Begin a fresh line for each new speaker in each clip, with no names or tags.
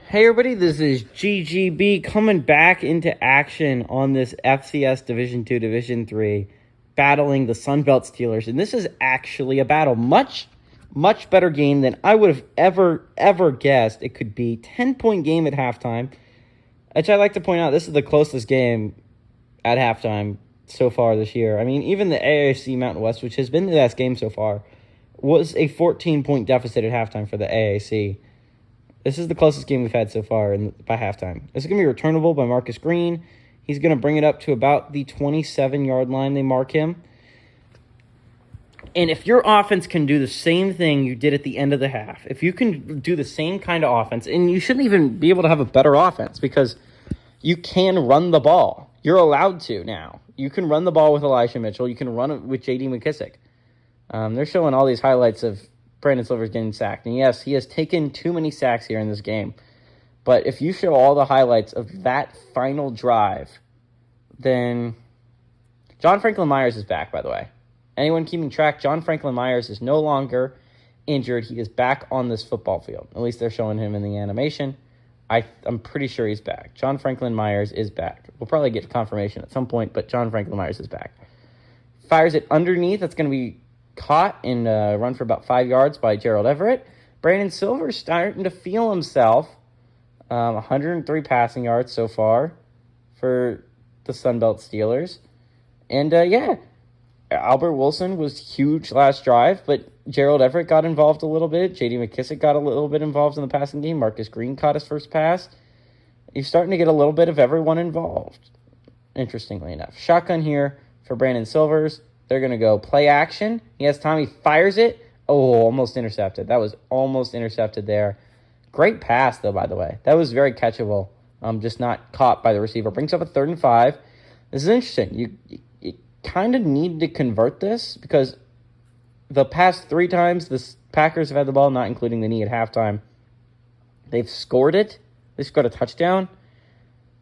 Hey everybody, this is GGB coming back into action on this FCS Division II, Division III, battling the Sunbelt Steelers. And this is actually a battle. Much better game than I would have ever guessed it could be. 10-point game at halftime, which I like to point out, this is the closest game at halftime so far this year. I mean, even the AAC Mountain West, which has been the best game so far, was a 14-point deficit at halftime for the AAC. This is the closest game we've had so far by halftime. This is going to be returnable by Marcus Green. He's going to bring it up to about the 27-yard line. They mark him. And if your offense can do the same thing you did at the end of the half, if you can do the same kind of offense, and you shouldn't even be able to have a better offense because you can run the ball. You're allowed to now. You can run the ball with Elijah Mitchell. You can run it with J.D. McKissick. They're showing all these highlights of Brandon Silver's getting sacked. And yes, he has taken too many sacks here in this game. But if you show all the highlights of that final drive, then John Franklin Myers is back, by the way. Anyone keeping track, John Franklin Myers is no longer injured. He is back on this football field. At least they're showing him in the animation. I'm pretty sure he's back. John Franklin Myers is back. We'll probably get confirmation at some point, but John Franklin Myers is back. Fires it underneath. That's going to be caught and run for about 5 yards by Gerald Everett. Brandon Silver's starting to feel himself. 103 passing yards so far for the Sunbelt Steelers. And, Albert Wilson was huge last drive, but Gerald Everett got involved a little bit. J.D. McKissick got a little bit involved in the passing game. Marcus Green caught his first pass. You're starting to get a little bit of everyone involved, interestingly enough. Shotgun here for Brandon Silvers. They're going to go play action. He has time. He fires it. Oh, almost intercepted. That was almost intercepted there. Great pass, though, by the way. That was very catchable. Just not caught by the receiver. Brings up a 3rd and 5. This is interesting. You kind of need to convert this because the past 3 times the Packers have had the ball, not including the knee at halftime, they've scored it. They scored a touchdown.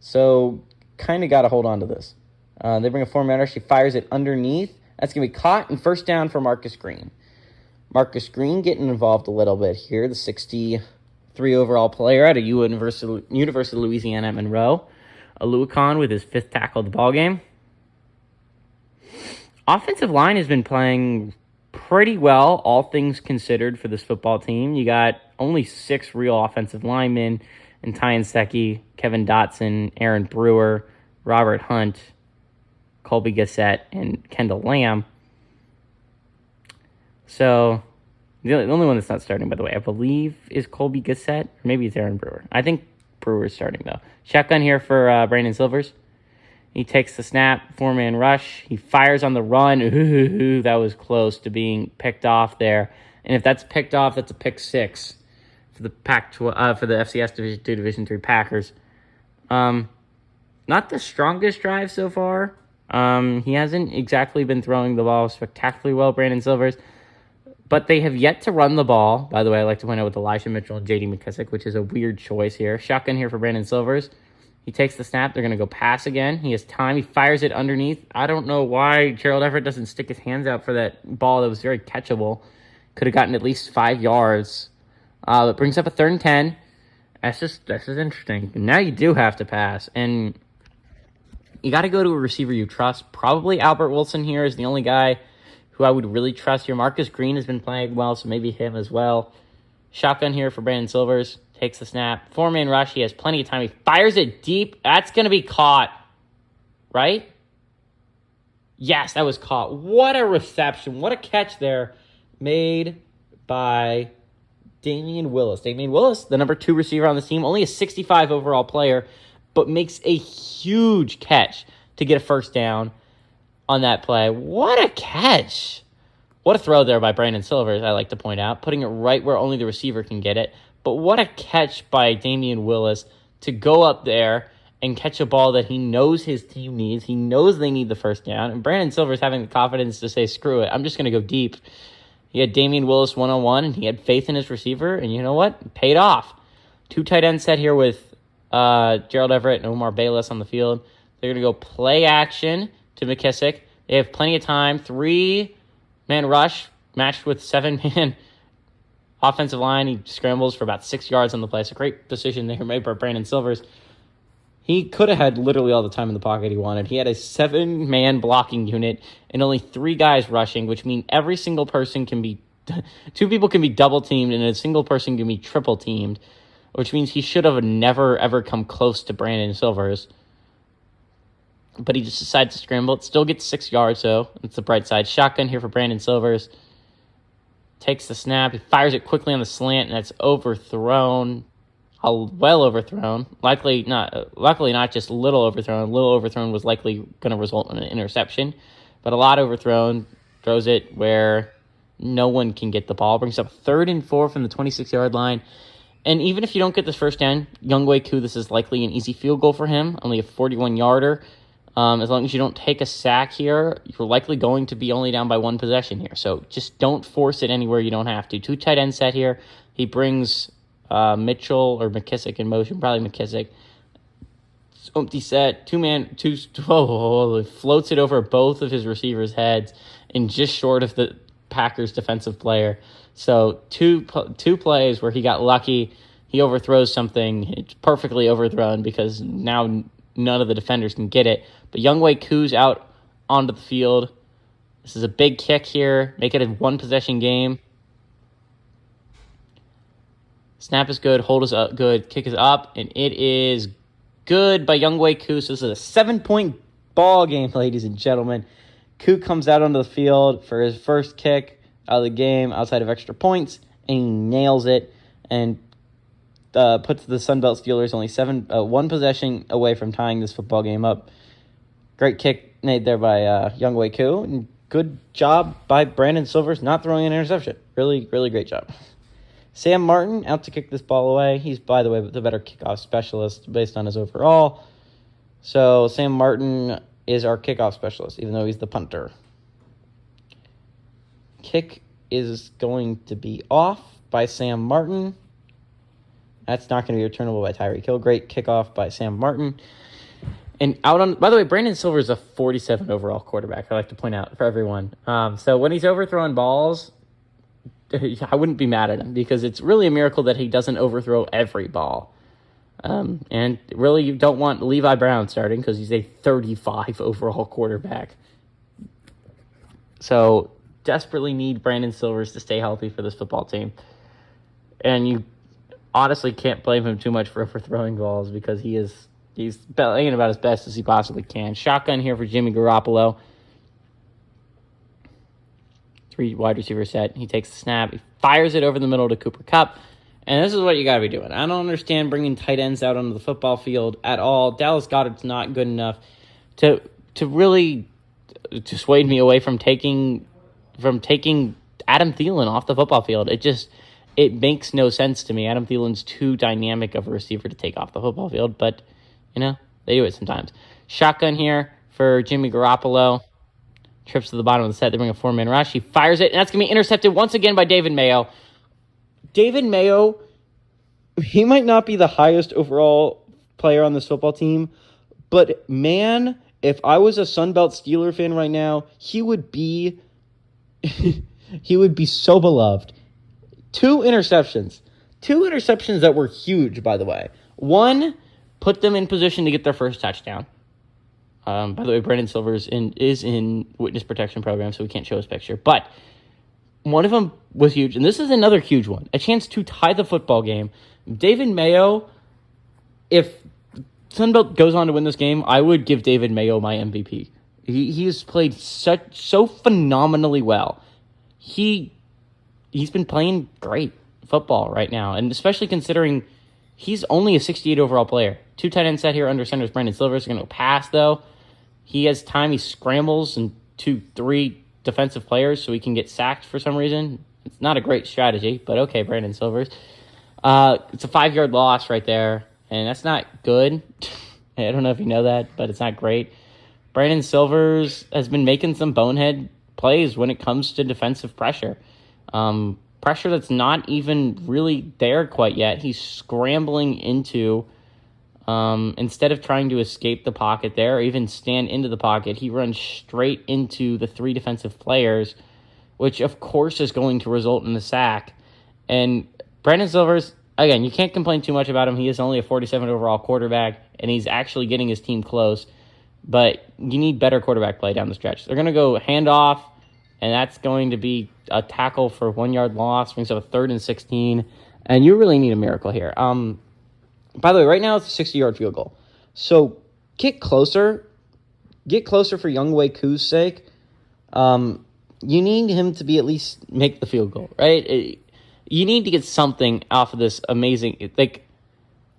So kind of got to hold on to this. They bring a 4-man rush. He fires it underneath. That's going to be caught and first down for Marcus Green. Marcus Green getting involved a little bit here, the 63 overall player at a University of Louisiana at Monroe. Aluakon with his 5th tackle of the ballgame. Offensive line has been playing pretty well, all things considered, for this football team. You got only 6 real offensive linemen, and Tyan Secchi, Kevin Dotson, Aaron Brewer, Robert Hunt, Colby Gassett, and Kendall Lamb. So, the only one that's not starting, by the way, I believe, is Colby Gassett. Or maybe it's Aaron Brewer. I think Brewer is starting, though. Shotgun here for Brandon Silvers. He takes the snap, 4-man rush. He fires on the run. Ooh, that was close to being picked off there. And if that's picked off, that's a pick 6 for the for the FCS Division II, Division III Packers. Not the strongest drive so far. He hasn't exactly been throwing the ball spectacularly well, Brandon Silvers. But they have yet to run the ball. By the way, I like to point out with Elijah Mitchell and J.D. McKissick, which is a weird choice here. Shotgun here for Brandon Silvers. He takes the snap. They're going to go pass again. He has time. He fires it underneath. I don't know why Gerald Everett doesn't stick his hands out for that ball that was very catchable. Could have gotten at least 5 yards. It brings up a 3rd and 10. This is interesting. Now you do have to pass. And you got to go to a receiver you trust. Probably Albert Wilson here is the only guy who I would really trust here. Marcus Green has been playing well, so maybe him as well. Shotgun here for Brandon Silvers. Takes the snap. 4-man rush. He has plenty of time. He fires it deep. That's going to be caught. Right? Yes, that was caught. What a reception. What a catch there made by Damian Willis. Damian Willis, the number 2 receiver on the team, only a 65 overall player, but makes a huge catch to get a first down on that play. What a catch. What a throw there by Brandon Silvers, I like to point out, putting it right where only the receiver can get it. But what a catch by Damian Willis to go up there and catch a ball that he knows his team needs. He knows they need the first down. And Brandon Silvers having the confidence to say, screw it, I'm just going to go deep. He had Damian Willis one-on-one, and he had faith in his receiver. And you know what? It paid off. 2 tight ends set here with Gerald Everett and Omar Bayless on the field. They're going to go play action to McKissick. They have plenty of time. 3-man rush matched with 7-man offensive line. He scrambles for about 6 yards on the play. It's a great decision there made by Brandon Silvers. He could have had literally all the time in the pocket he wanted. He had a 7-man blocking unit and only 3 guys rushing, which means every single person can be 2 people can be double teamed and a single person can be triple teamed, which means he should have never ever come close to Brandon Silvers. But he just decided to scramble. It still gets 6 yards, though. It's the bright side. Shotgun here for Brandon Silvers. Takes the snap. He fires it quickly on the slant, and that's overthrown. Well overthrown. Luckily not just a little overthrown. A little overthrown was likely going to result in an interception. But a lot overthrown. Throws it where no one can get the ball. Brings up 3rd and 4 from the 26-yard line. And even if you don't get this first down, Younghoe Koo, this is likely an easy field goal for him. Only a 41-yarder. As long as you don't take a sack here, you're likely going to be only down by 1 possession here. So just don't force it anywhere you don't have to. 2 tight end set here. He brings Mitchell or McKissick in motion, probably McKissick. Empty set, floats it over both of his receivers' heads and just short of the Packers' defensive player. So two plays where he got lucky. He overthrows something. It's perfectly overthrown because now none of the defenders can get it. But Younghoe Koo's out onto the field. This is a big kick here. Make it a 1-possession game. Snap is good. Hold is up, good. Kick is up. And it is good by Younghoe Koo. So this is a 7-point ball game, ladies and gentlemen. Koo comes out onto the field for his first kick out of the game outside of extra points. And he nails it. And puts the Sunbelt Steelers only 1 possession away from tying this football game up. Great kick made there by Younghoe Koo. And good job by Brandon Silvers not throwing an interception. Really, really great job. Sam Martin out to kick this ball away. He's, by the way, the better kickoff specialist based on his overall. So Sam Martin is our kickoff specialist, even though he's the punter. Kick is going to be off by Sam Martin. That's not going to be returnable by Tyreek Hill. Great kickoff by Sam Martin. And out on, by the way, Brandon Silver is a 47 overall quarterback. I like to point out for everyone. So when he's overthrowing balls, I wouldn't be mad at him because it's really a miracle that he doesn't overthrow every ball. And really, you don't want Levi Brown starting because he's a 35 overall quarterback. So desperately need Brandon Silvers to stay healthy for this football team. And you honestly can't blame him too much for overthrowing balls because he's playing about as best as he possibly can. Shotgun here for Jimmy Garoppolo. 3 wide receiver set. He takes the snap. He fires it over the middle to Cooper Kupp. And this is what you got to be doing. I don't understand bringing tight ends out onto the football field at all. Dallas Goedert's not good enough to really dissuade me away from taking Adam Thielen off the football field. It makes no sense to me. Adam Thielen's too dynamic of a receiver to take off the football field, but they do it sometimes. Shotgun here for Jimmy Garoppolo. Trips to the bottom of the set. They bring a 4-man rush. He fires it, and that's going to be intercepted once again by David Mayo. David Mayo, he might not be the highest overall player on this football team, but man, if I was a Sunbelt Steeler fan right now, he would be so beloved. 2 interceptions that were huge, by the way. 1 put them in position to get their first touchdown. By the way, Brandon Silvers is in witness protection program, so we can't show his picture. But one of them was huge, and this is another huge one. A chance to tie the football game. David Mayo, if Sunbelt goes on to win this game, I would give David Mayo my MVP. He has played so phenomenally well. He's been playing great football right now, and especially considering he's only a 68 overall player. 2 tight end set here under center is Brandon Silvers. Going to go pass, though. He has time. He scrambles and 2-3 defensive players so he can get sacked for some reason. It's not a great strategy, but okay, Brandon Silvers. It's a 5-yard loss right there, and that's not good. I don't know if you know that, but it's not great. Brandon Silvers has been making some bonehead plays when it comes to defensive pressure. Pressure that's not even really there quite yet. He's scrambling into... instead of trying to escape the pocket there or even stand into the pocket, he runs straight into the 3 defensive players, which of course is going to result in a sack. And Brandon Silvers, again, you can't complain too much about him. He is only a 47 overall quarterback, and he's actually getting his team close. But you need better quarterback play down the stretch. They're going to go handoff, and that's going to be a tackle for 1 yard loss, brings up a 3rd and 16. And you really need a miracle here. By the way, right now it's a 60-yard field goal. So get closer. Get closer for Younghoe Koo's sake. You need him to be at least make the field goal, right? You need to get something off of this amazing. Like,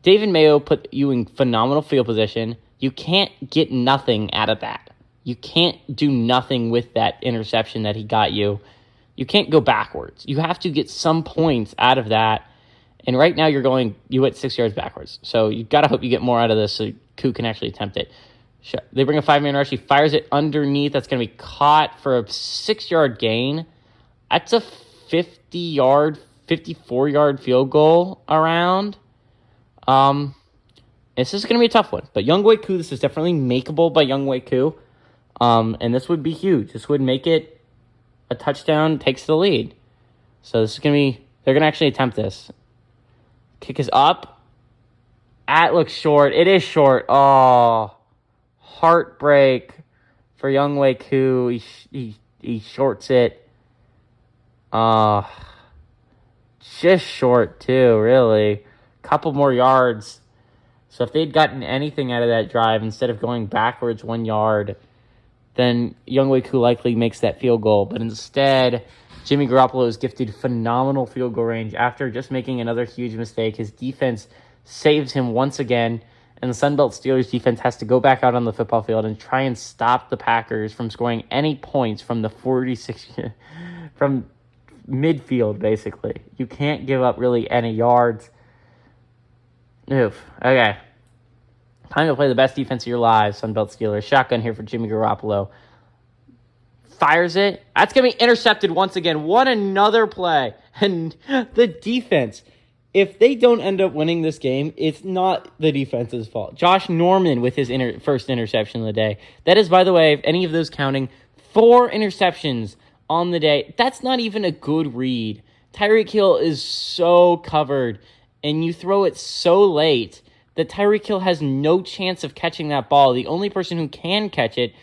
David Mayo put you in phenomenal field position. You can't get nothing out of that. You can't do nothing with that interception that he got you. You can't go backwards. You have to get some points out of that. And right now you went 6 yards backwards. So you got to hope you get more out of this so Koo can actually attempt it. They bring a 5-man rush. He fires it underneath. That's going to be caught for a 6-yard gain. That's a 50-yard, 54-yard field goal around. This is going to be a tough one. But Younghoe Koo, this is definitely makeable by Younghoe Koo. And this would be huge. This would make it a touchdown, takes the lead. So this is going to be, they're going to actually attempt this. Kick is up. That looks short. It is short. Oh, heartbreak for Younghoe Koo. He shorts it. Just short too, really. Couple more yards. So if they'd gotten anything out of that drive, instead of going backwards 1 yard, then Younghoe Koo likely makes that field goal. But instead, Jimmy Garoppolo is gifted phenomenal field goal range after just making another huge mistake. His defense saves him once again, and the Sunbelt Steelers defense has to go back out on the football field and try and stop the Packers from scoring any points from the 46, from midfield, basically. You can't give up really any yards. Oof. Okay. Time to play the best defense of your lives, Sunbelt Steelers. Shotgun here for Jimmy Garoppolo. Fires it. That's going to be intercepted once again. What another play. And the defense, if they don't end up winning this game, it's not the defense's fault. Josh Norman with his first interception of the day. That is, by the way, if any of those counting, 4 interceptions on the day. That's not even a good read. Tyreek Hill is so covered, and you throw it so late that Tyreek Hill has no chance of catching that ball. The only person who can catch it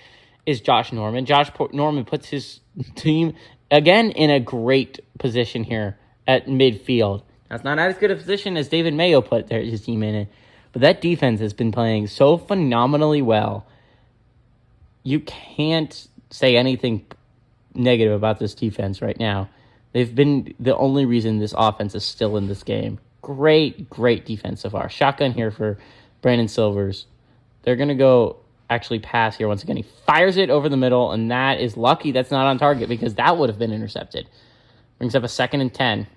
is Josh Norman. Norman puts his team, again, in a great position here at midfield. That's not as good a position as David Mayo put his team in it, but that defense has been playing so phenomenally well. You can't say anything negative about this defense right now. They've been the only reason this offense is still in this game. Great defense so far. Shotgun here for Brandon Silvers. They're going to go actually pass here once again. He fires it over the middle, and that is lucky that's not on target because that would have been intercepted. Brings up a 2nd and 10.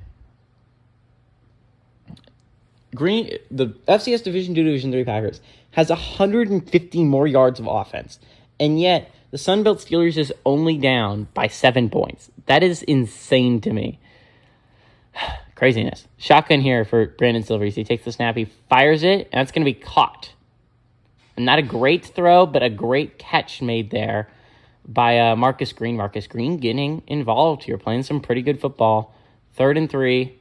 The FCS Division II Division III Packers has 150 more yards of offense, and yet the Sunbelt Steelers is only down by 7 points. That is insane to me. Craziness. Shotgun here for Brandon Silvers. He takes the snap, he fires it, and it's going to be caught. And not a great throw, but a great catch made there by Marcus Green. Marcus Green getting involved here, playing some pretty good football. 3rd and 3.